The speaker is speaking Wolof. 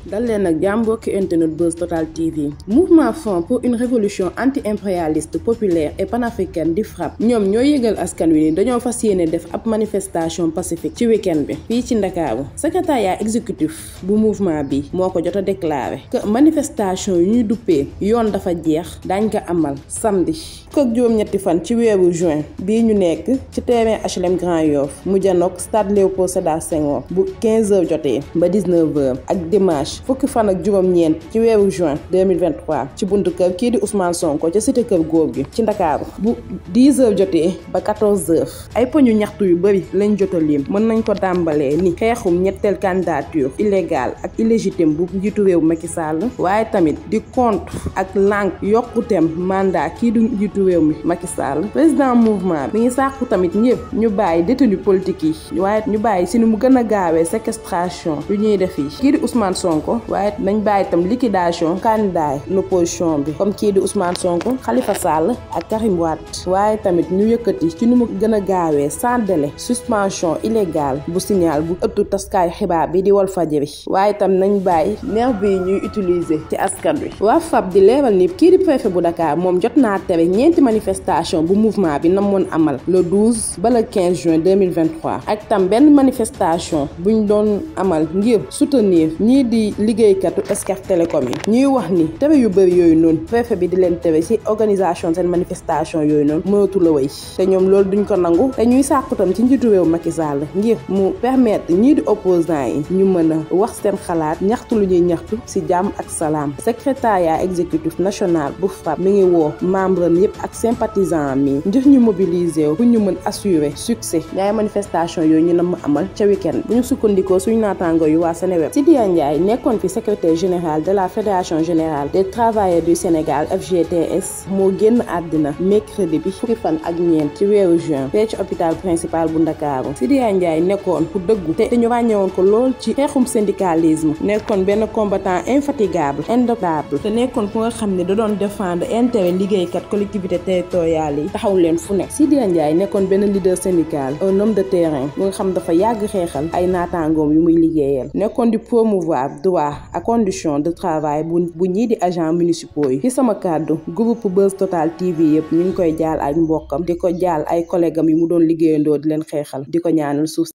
dal leen ak jàmm mbokki internet Buzz Total TV mouvement Front pour une révolution anti-impérialiste populaire et panafricaine di FRAPP ñoom ñoo yëgal askan wi ni dañoo fas yéene def ab manifestation pacifique ci week-end bi fii ci Ndakaaru secrétariat exécutif bu mouvement bi moo ko jot a déclaré que manifestation yu ñuy duppee yoon dafa jeex dañ ko amal samedi fukk ak juróom-ñetti fan ci weeru juin bii ñu nekk ci terrain HLM Grand Yoff mu janook stade Léopold Sédar Senghor bu 15h jotee ba 19h ak dimanche fukki fan ak juróom-ñeent ci weeru juin 2023 ci buntu kër kii di Ousmane Sonko ca cité kër góor gi ci Ndakaaru bu 10h jotee ba 14h ay poñu ñaxtu yu bëri lañ jot a lim mën nañ ko tàmbalee ni xeexum ñetteel candidature illégale ak illégitime bu njiitu réew Macky Sall waaye tamit di contre ak lànk yokkuteem mandat kii du njiitu réew mi Macky Sall président mouvement bi ngi sàkku tamit ñëpp ñu bàyyi détenu politique yi waaye ñu bàyyi si ni mu gën a gaawee séquestration yu ñuy def yi kii di Ousmane Sonko waaye nañ bàyyi tam liquidation candidat l'opposition bi comme kii di Ousmane Sonko Khalifa Sall ak Karim Wade waaye tamit ñu yëkkati ci nu mu gën a gaawee sans délai suspension illégale bu signal bu ëttu taskaayu xibaar bi di Walfadjri waaye tam nañ bàyyi nervi yi ñuy utiliser ci askan wi waa FRAPP di leeral ni kii di préfet bu Dakar moom jot naa tere ñeenti manifestation bu mouvement bi namoon amal le 12 ba le 15 juin 2023 ak tam benn manifestation buñ doon amal ngir soutenir ñii di liggéeykatu Escart Télécom yi ñuy wax ni tere yu bëri yooyu noonu préfet bi di leen tere ci organisation seen manifestation yooyu noonu mënatu la wéy te ñoom loolu duñ ko nangu te ñuy sàkku tam ci njiitu réew Macky Sall ngir mu permettre ñii di opposants yi ñu mën a wax seen xalaat ñaxtu lu ñuy ñaxtu ci jàmm ak salaam secrétariat exécutif national bu FRAPP mi ngi woo membre am yëpp ak sympathisant mi ngir ñu mobiliser pour ñu mën assurer succès ñaari manifestation yooyu ñu nam amal ca week-end bu ñu sukkandikoo suñu naataango yu waa Sénégal Sidya Ndiaye nekkoon fi secrétaire général de la fédération générale des travailleurs du Sénégal FGTS moo génn àddina mercredi bi fukki fan ak ñeent ci weeru juin fee ci hôpital principal bu Ndakaaru Sidya Ndiaye nekkoon ku dëggu te ñu ràññewoon ko lool ci xeexum syndicalisme nekkoon benn combattant infatigable indomptable te nekkoon ku nga xam ne da doon défendre intérêt liggéeykat collectivité territoriales yi taxaw leen fu nekk Sidya Ndiaye nekkoon benn leader syndical un homme de terrain bu nga xam dafa yàgg xeexal ay naataangoom yu muy liggéeyal nekkoon di promouvoir droit à condition de travail bu ñii di agents municipaux yi ci sama kàddu groupe Buzz Total TV yëpp ñu ngi koy jaal ay mbokkam di ko jaal ay collègues am yu mu doon liggéeyandoo di leen xeexal di ko ñaanal suuf